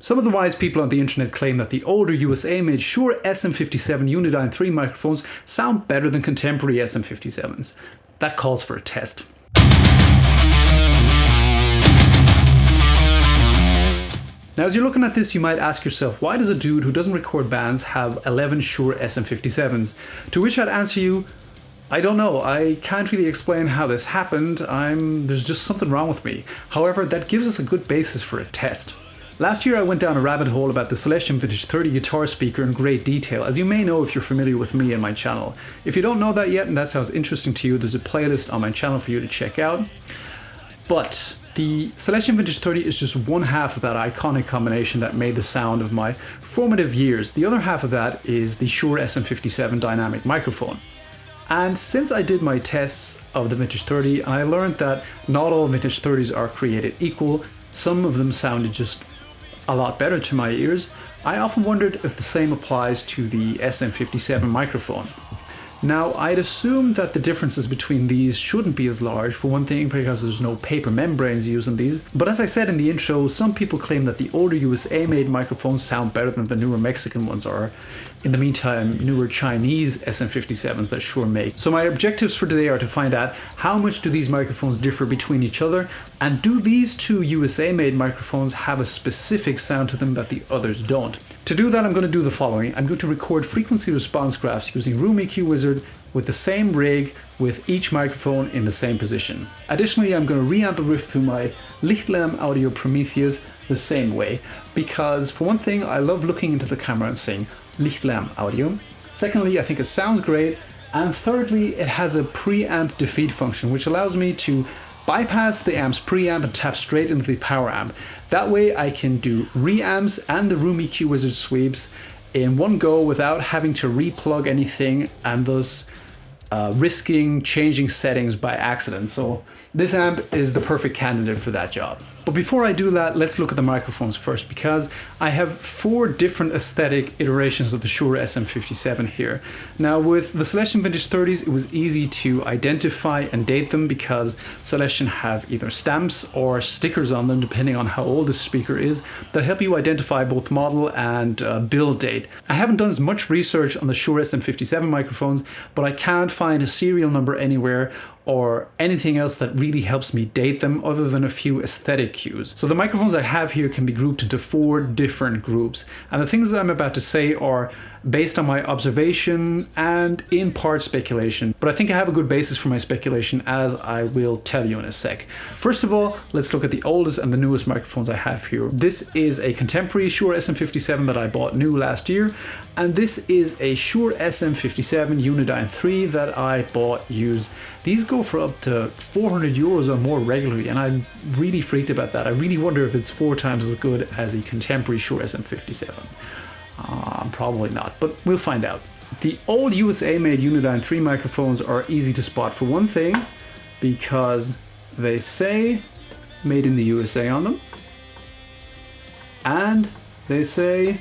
Some of the wise people on the internet claim that the older USA-made Shure SM57 Unidyne III microphones sound better than contemporary SM57s. That calls for a test. Now, as you're looking at this, you might ask yourself, why does a dude who doesn't record bands have 11 Shure SM57s? To which I'd answer you, I don't know. I can't really explain how this happened. There's just something wrong with me. However, that gives us a good basis for a test. Last year I went down a rabbit hole about the Celestion Vintage 30 guitar speaker in great detail, as you may know if you're familiar with me and my channel. If you don't know that yet and that sounds interesting to you, there's a playlist on my channel for you to check out. But the Celestion Vintage 30 is just one half of that iconic combination that made the sound of my formative years. The other half of that is the Shure SM57 dynamic microphone. And since I did my tests of the Vintage 30, I learned that not all Vintage 30s are created equal. Some of them sounded just a lot better to my ears. I often wondered if the same applies to the SM57 microphone. Now, I'd assume that the differences between these shouldn't be as large, for one thing because there's no paper membranes used in these, but as I said in the intro, some people claim that the older USA-made microphones sound better than the newer Mexican ones, or in the meantime, newer Chinese SM57s that Shure make. So my objectives for today are to find out how much do these microphones differ between each other, and do these two USA-made microphones have a specific sound to them that the others don't. To do that, I'm going to do the following. I'm going to record frequency response graphs using Room EQ Wizard with the same rig with each microphone in the same position. Additionally, I'm going to reamp a riff through my Lichtlam Audio Prometheus the same way, because for one thing, I love looking into the camera and saying Lichtlam Audio. Secondly, I think it sounds great. And thirdly, it has a preamp defeat function, which allows me to bypass the amp's preamp and tap straight into the power amp. That way I can do reamps and the Room EQ Wizard sweeps in one go without having to replug anything and thus risking changing settings by accident. So this amp is the perfect candidate for that job. But before I do that, let's look at the microphones first, because I have 4 different aesthetic iterations of the Shure SM57 here. Now with the Celestion Vintage 30s, it was easy to identify and date them because Celestion have either stamps or stickers on them, depending on how old the speaker is, that help you identify both model and build date. I haven't done as much research on the Shure SM57 microphones, but I can't find a serial number anywhere or anything else that really helps me date them other than a few aesthetic cues. So the microphones I have here can be grouped into 4 different groups, and the things that I'm about to say are based on my observation and in part speculation, but I think I have a good basis for my speculation, as I will tell you in a sec. First of all, let's look at the oldest and the newest microphones I have here. This is a contemporary Shure SM57 that I bought new last year, and this is a Shure SM57 Unidyne III that I bought used. These go for up to 400 euros or more regularly, and I'm really freaked about that. I really wonder if it's 4 times as good as a contemporary Shure SM57. Probably not, but we'll find out. The old USA-made Unidyne III microphones are easy to spot, for one thing, because they say made in the USA on them, and they say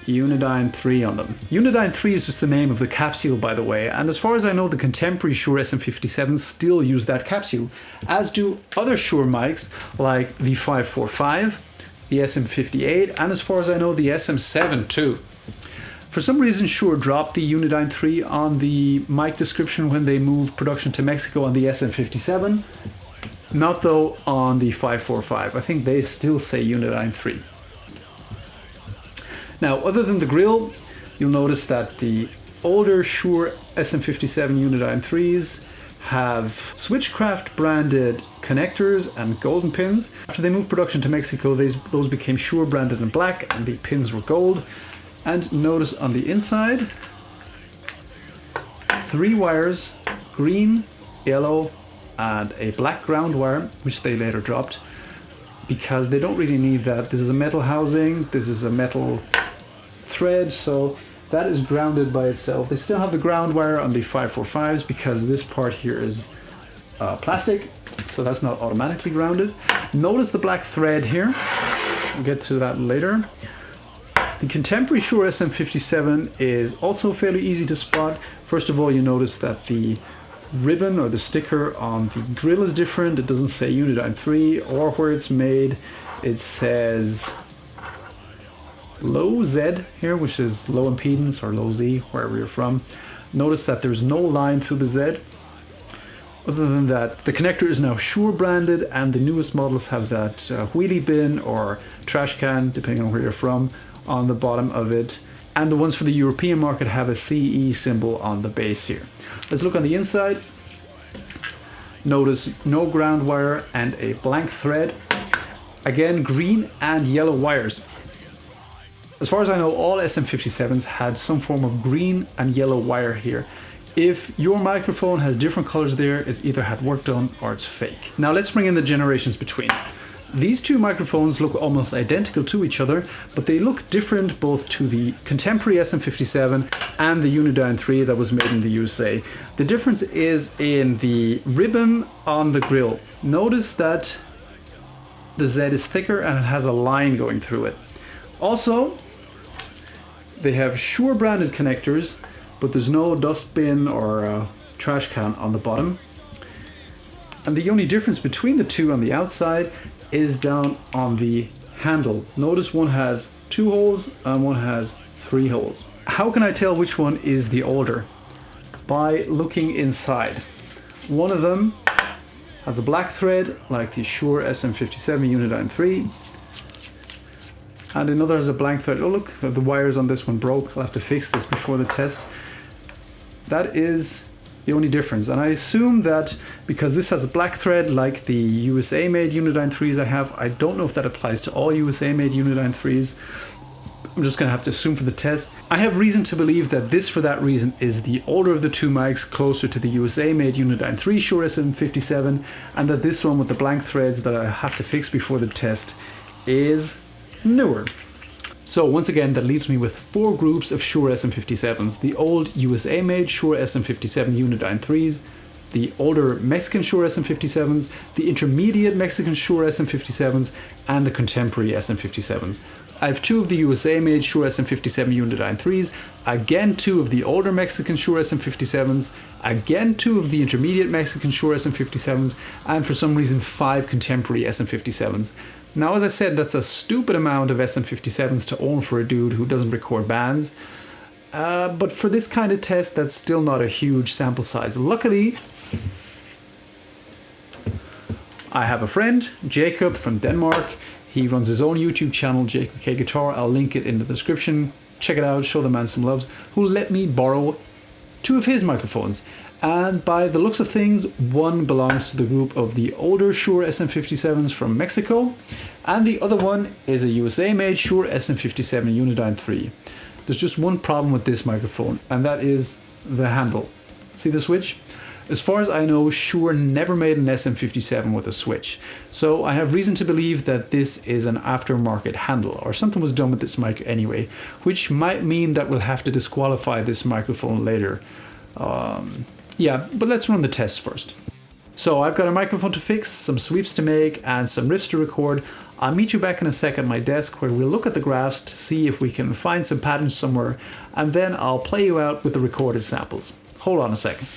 Unidyne III on them. Unidyne III is just the name of the capsule, by the way, and as far as I know, the contemporary Shure SM57s still use that capsule, as do other Shure mics like the 545, the SM58, and as far as I know, the SM7 too. For some reason, Shure dropped the Unidyne III on the mic description when they moved production to Mexico on the SM57. Not though on the 545. I think they still say Unidyne III. Now, other than the grill, you'll notice that the older Shure SM57 Unidyne IIIs have Switchcraft branded connectors and golden pins. After they moved production to Mexico, those became Shure branded in black and the pins were gold. And notice on the inside, 3 wires, green, yellow, and a black ground wire, which they later dropped because they don't really need that. This is a metal housing, this is a metal thread, so that is grounded by itself. They still have the ground wire on the 545s because this part here is plastic, so that's not automatically grounded. Notice the black thread here. We'll get to that later. The contemporary Shure SM57 is also fairly easy to spot. First of all, you notice that the ribbon or the sticker on the grill is different. It doesn't say Unidyne III or where it's made. It says low Z here, which is low impedance, or low Z, wherever you're from. Notice that there's no line through the Z. Other than that, the connector is now Shure branded, and the newest models have that wheelie bin or trash can, depending on where you're from, on the bottom of it. And the ones for the European market have a CE symbol on the base here. Let's look on the inside. Notice no ground wire and a blank thread. Again, green and yellow wires. As far as I know, all SM57s had some form of green and yellow wire here. If your microphone has different colors there, it's either had work done or it's fake. Now let's bring in the generations between. These two microphones look almost identical to each other, but they look different both to the contemporary SM57 and the Unidyne III that was made in the USA. The difference is in the ribbon on the grill. Notice that the Z is thicker and it has a line going through it. Also, they have Shure branded connectors, but there's no dustbin or trash can on the bottom. And the only difference between the two on the outside is down on the handle. Notice one has 2 holes and one has 3 holes. How can I tell which one is the older? By looking inside. One of them has a black thread like the Shure SM57 Unidyne III, and another has a blank thread. Oh look, the wires on this one broke. I'll have to fix this before the test. That is the only difference, and I assume that because this has a black thread like the USA made Unidyne IIIs I have, I don't know if that applies to all USA made Unidyne IIIs. I'm just going to have to assume for the test. I have reason to believe that this, for that reason, is the older of the two mics, closer to the USA made Unidyne III Shure SM57, and that this one with the blank threads that I have to fix before the test is newer. So once again, that leaves me with 4 groups of Shure SM57s. The old USA made Shure SM57 Unidyne IIIs, the older Mexican Shure SM57s, the intermediate Mexican Shure SM57s, and the contemporary SM57s. I have 2 of the USA made Shure SM57 Unidyne IIIs, again 2 of the older Mexican Shure SM57s, again 2 of the intermediate Mexican Shure SM57s, and for some reason 5 contemporary SM57s. Now, as I said, that's a stupid amount of SM57s to own for a dude who doesn't record bands. But for this kind of test, that's still not a huge sample size. Luckily, I have a friend, Jacob from Denmark. He runs his own YouTube channel, Jacob K Guitar. I'll link it in the description. Check it out, show the man some loves, who let me borrow 2 of his microphones. And by the looks of things, one belongs to the group of the older Shure SM57s from Mexico, and the other one is a USA made Shure SM57 Unidyne III. There's just one problem with this microphone, and that is the handle. See the switch? As far as I know, Shure never made an SM57 with a switch, so I have reason to believe that this is an aftermarket handle, or something was done with this mic anyway, which might mean that we'll have to disqualify this microphone later. Yeah, but let's run the tests first. So I've got a microphone to fix, some sweeps to make, and some riffs to record. I'll meet you back in a sec at my desk where we'll look at the graphs to see if we can find some patterns somewhere, and then I'll play you out with the recorded samples. Hold on a second.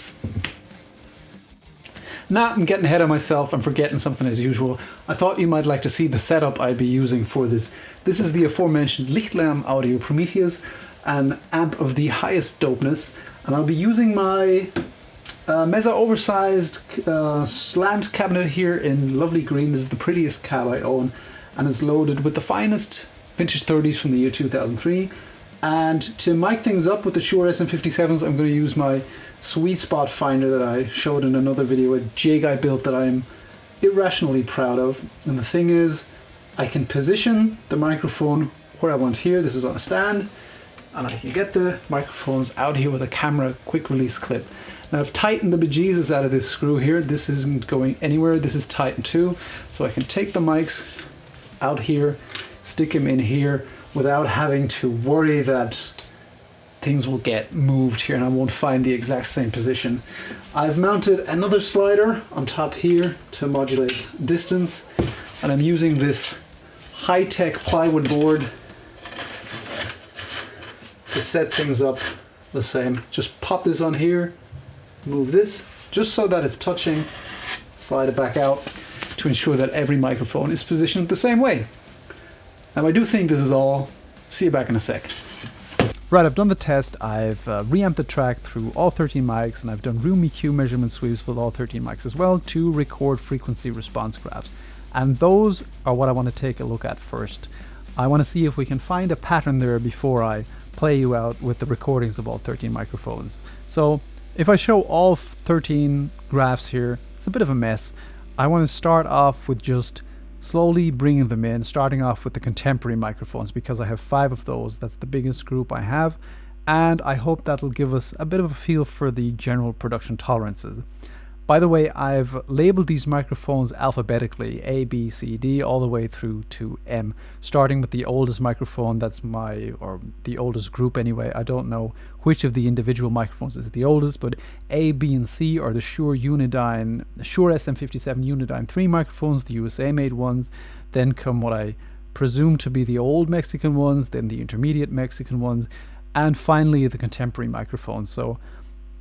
Nah, I'm getting ahead of myself. I'm forgetting something as usual. I thought you might like to see the setup I'd be using for this. This is the aforementioned Lichtlam Audio Prometheus, an amp of the highest dopeness, and I'll be using my Mesa oversized slant cabinet here in lovely green. This is the prettiest cab I own, and it's loaded with the finest vintage 30s from the year 2003. And to mic things up with the Shure SM57s, I'm going to use my sweet spot finder that I showed in another video, a jig I built that I'm irrationally proud of. And the thing is, I can position the microphone where I want here. This is on a stand, and I can get the microphones out here with a camera quick release clip. Now I've tightened the bejesus out of this screw here. This isn't going anywhere. This is tightened too. So I can take the mics out here, stick them in here without having to worry that things will get moved here and I won't find the exact same position. I've mounted another slider on top here to modulate distance, and I'm using this high-tech plywood board to set things up the same. Just pop this on here, move this just so that it's touching, slide it back out to ensure that every microphone is positioned the same way. Now I do think this is all See you back in a sec. Right, I've done the test. I've reamped the track through all 13 mics, and I've done room EQ measurement sweeps with all 13 mics as well to record frequency response graphs. And those are what I want to take a look at first. I want to see if we can find a pattern there before I play you out with the recordings of all 13 microphones. So if I show all 13 graphs here, it's a bit of a mess. I want to start off with just slowly bringing them in, starting off with the contemporary microphones because I have 5 of those. That's the biggest group I have, and I hope that'll give us a bit of a feel for the general production tolerances. By the way, I've labeled these microphones alphabetically, A, B, C, D, all the way through to M, starting with the oldest microphone. That's or the oldest group anyway. I don't know which of the individual microphones is the oldest, but A, B, and C are the Shure SM57 Unidyne III microphones, the USA made ones. Then come what I presume to be the old Mexican ones, then the intermediate Mexican ones, and finally the contemporary microphones. So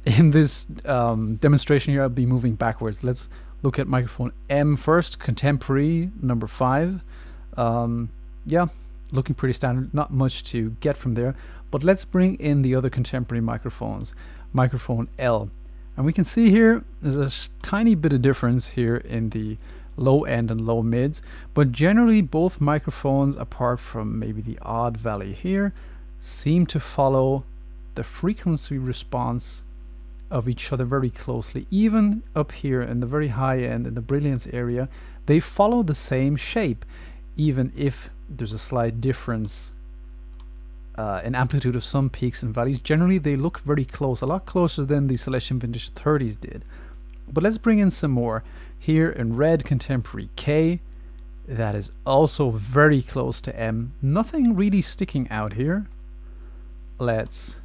in this demonstration here, I'll be moving backwards. Let's look at microphone M first, contemporary, number 5. Yeah, looking pretty standard, not much to get from there. But let's bring in the other contemporary microphones, microphone L. And we can see here, there's a tiny bit of difference here in the low end and low mids. But generally, both microphones, apart from maybe the odd valley here, seem to follow the frequency response of each other very closely. Even up here in the very high end, in the brilliance area, they follow the same shape, even if there's a slight difference in amplitude of some peaks and valleys. Generally they look very close, a lot closer than the Celestion Vintage 30s did. But let's bring in some more. Here in red, contemporary K, that is also very close to M. Nothing really sticking out here. Let's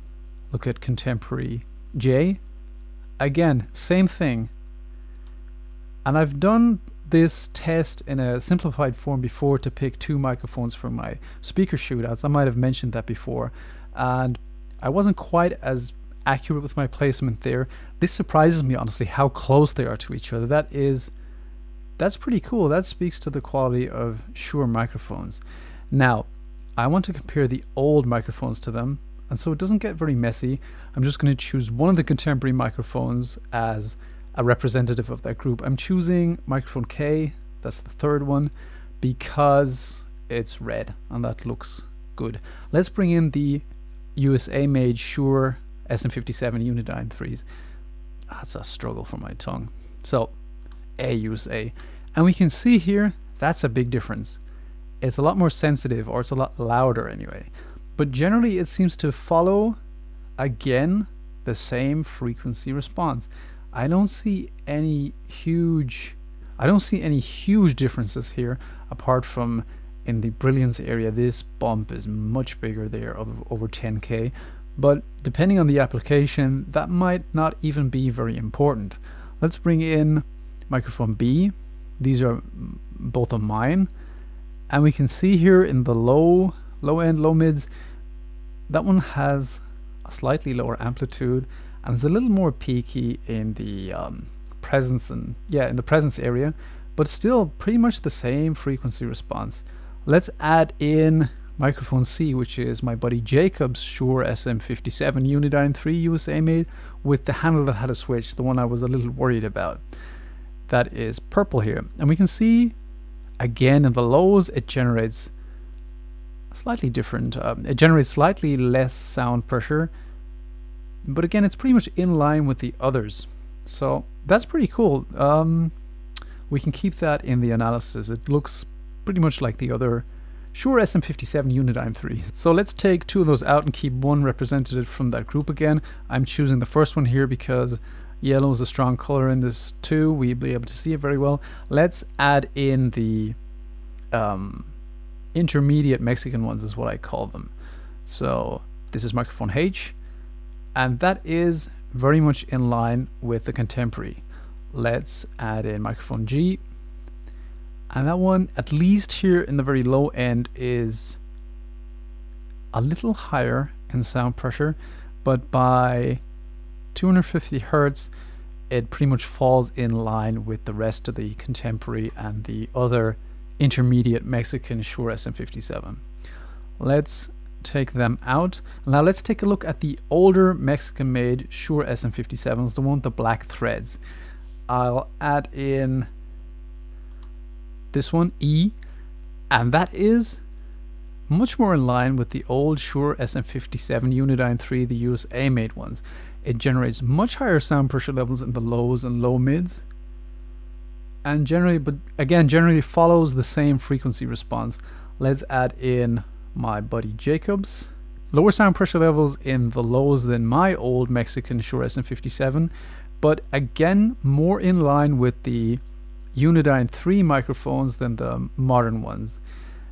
look at contemporary J. Again, same thing. And I've done this test in a simplified form before to pick 2 microphones for my speaker shootouts. I might have mentioned that before, and I wasn't quite as accurate with my placement there. This surprises me, honestly, how close they are to each other. That's pretty cool. That speaks to the quality of Shure microphones. Now, I want to compare the old microphones to them, and so it doesn't get very messy. I'm just going to choose one of the contemporary microphones as a representative of that group. I'm choosing microphone K, that's the 3rd one, because it's red and that looks good. Let's bring in the USA made Shure SM57 Unidyne IIIs. That's a struggle for my tongue. So A, USA. And we can see here, that's a big difference. It's a lot more sensitive, or it's a lot louder anyway. But generally it seems to follow, again, the same frequency response. I don't see any huge differences here, apart from in the brilliance area. This bump is much bigger there, of over 10K. But depending on the application, that might not even be very important. Let's bring in microphone B. These are both of mine. And we can see here in the low end, low mids, that one has a slightly lower amplitude and it's a little more peaky in the presence in the presence area, but still pretty much the same frequency response. Let's add in microphone C, which is my buddy Jacob's Shure SM57 Unidyne III USA made, with the handle that had a switch, the one I was a little worried about. That is purple here, and we can see again in the lows it generates slightly different. It generates slightly less sound pressure, but again it's pretty much in line with the others, so that's pretty cool. We can keep that in the analysis. It looks pretty much like the other Shure SM57 Unidyne IIIs. So let's take 2 of those out and keep one representative from that group again. I'm choosing the first one here because yellow is a strong color in this too. We'll be able to see it very well. Let's add in the intermediate Mexican ones, is what I call them. So this is microphone H, and that is very much in line with the contemporary. Let's add in microphone G, and that one, at least here in the very low end, is a little higher in sound pressure, but by 250 Hertz it pretty much falls in line with the rest of the contemporary and the other intermediate Mexican Shure SM57. Let's take them out. Now let's take a look at the older Mexican-made Shure SM57s, the one with the black threads. I'll add in this one, E, and that is much more in line with the old Shure SM57 Unidyne III, the USA made ones. It generates much higher sound pressure levels in the lows and low mids, and generally follows the same frequency response. Let's add in my buddy Jacob's. Lower sound pressure levels in the lows than my old Mexican Shure SM57, but again more in line with the Unidyne III microphones than the modern ones.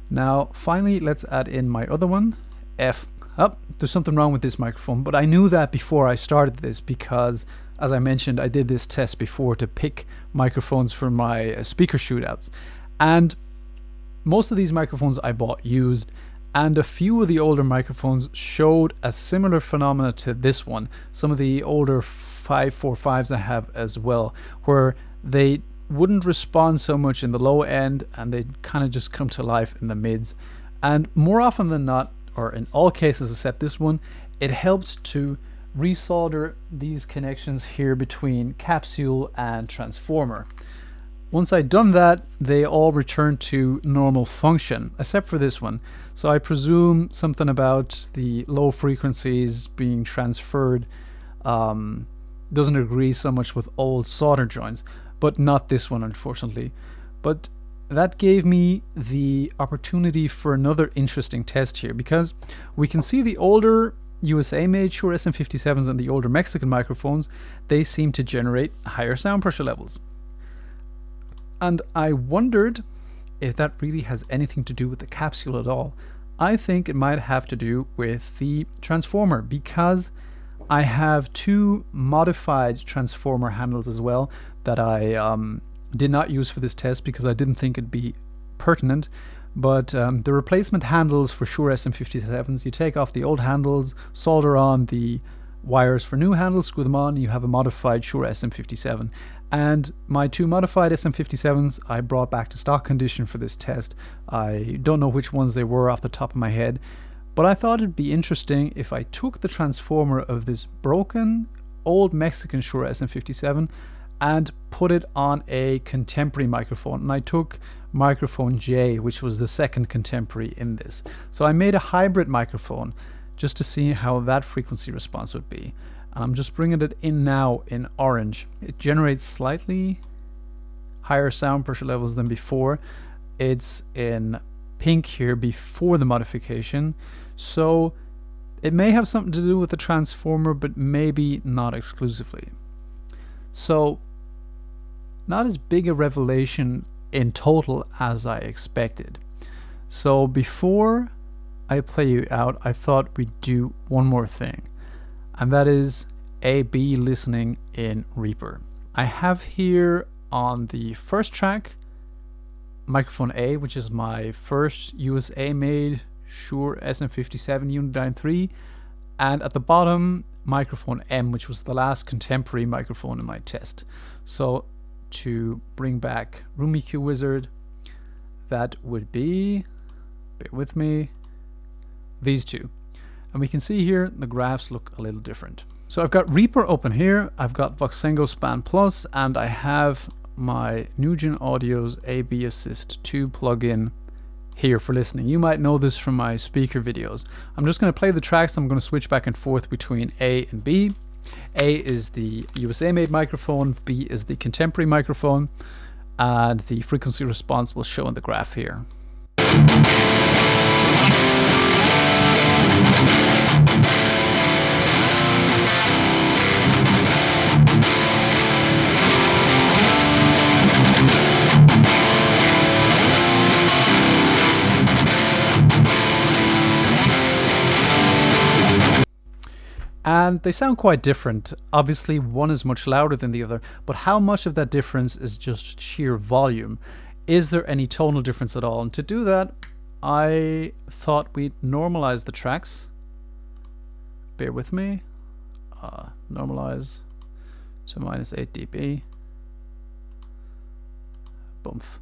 Now finally, let's add in my other one, F. Oh, there's something wrong with this microphone, but I knew that before I started this because, as I mentioned, I did this test before to pick microphones for my speaker shootouts, and most of these microphones I bought used, and a few of the older microphones showed a similar phenomena to this one. Some of the older 545s I have as well, where they wouldn't respond so much in the low end and they'd kind of just come to life in the mids. And more often than not, or in all cases except this one, it helped to resolder these connections here between capsule and transformer. Once I'd done that, they all returned to normal function, except for this one. So I presume something about the low frequencies being transferred doesn't agree so much with old solder joints, but not this one, unfortunately. But that gave me the opportunity for another interesting test here, because we can see the older USA made Shure SM57s and the older Mexican microphones, they seem to generate higher sound pressure levels. And I wondered if that really has anything to do with the capsule at all. I think it might have to do with the transformer, because I have two modified transformer handles as well that I did not use for this test because I didn't think it'd be pertinent. But the replacement handles for Shure SM57s, you take off the old handles, solder on the wires for new handles, screw them on, and you have a modified Shure SM57. And my two modified SM57s I brought back to stock condition for this test. I don't know which ones they were off the top of my head, but I thought it'd be interesting if I took the transformer of this broken old Mexican Shure SM57 and put it on a contemporary microphone. And I took microphone J, which was the second contemporary in this. So I made a hybrid microphone just to see how that frequency response would be. And I'm just bringing it in now in orange. It generates slightly higher sound pressure levels than before. It's in pink here before the modification. So it may have something to do with the transformer, but maybe not exclusively. So not as big a revelation in total as I expected. So before I play you out, I thought we'd do one more thing, and that is A/B listening in Reaper. I have here on the first track microphone A, which is my first USA made Shure SM57 Unidyne III, and at the bottom microphone M, which was the last contemporary microphone in my test. So to bring back Room EQ Wizard, that would be, bear with me, these two. And we can see here the graphs look a little different. So I've got Reaper open here, I've got Voxengo Span Plus, and I have my Nugent Audio's A/B Assist 2 plugin here for listening. You might know this from my speaker videos. I'm just going to play the tracks. I'm going to switch back and forth between A and B. A is the USA made microphone, B is the contemporary microphone, and the frequency response will show in the graph here. And they sound quite different. Obviously one is much louder than the other, but how much of that difference is just sheer volume? Is there any tonal difference at all? And to do that, I thought we'd normalize the tracks. Bear with me. Normalize to -8 dB. Boomf.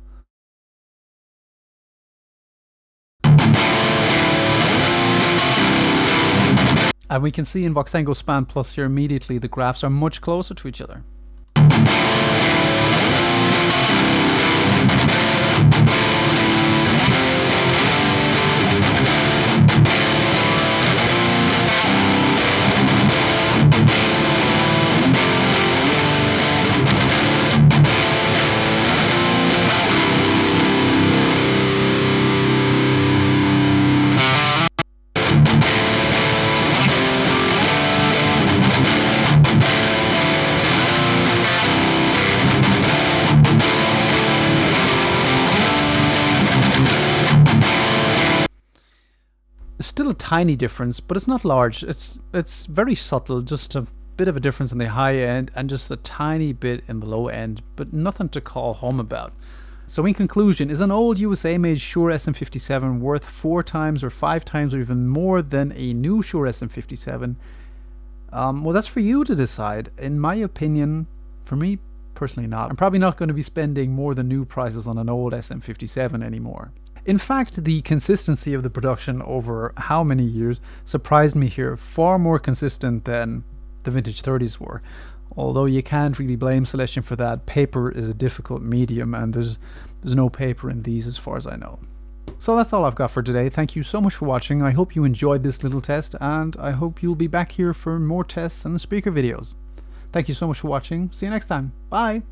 And we can see in Voxengo Span Plus here immediately the graphs are much closer to each other. Still a tiny difference, but it's not large. It's very subtle, just a bit of a difference in the high end and just a tiny bit in the low end, but nothing to call home about. So in conclusion, is an old USA made Shure SM57 worth 4 times or 5 times or even more than a new Shure SM57? Well, that's for you to decide. In my opinion, for me personally not. I'm probably not going to be spending more than new prices on an old SM57 anymore. In fact, the consistency of the production over how many years surprised me here, far more consistent than the vintage 30s were. Although you can't really blame Celestion for that. Paper is a difficult medium and there's no paper in these as far as I know. So that's all I've got for today. Thank you so much for watching. I hope you enjoyed this little test and I hope you'll be back here for more tests and speaker videos. Thank you so much for watching. See you next time. Bye!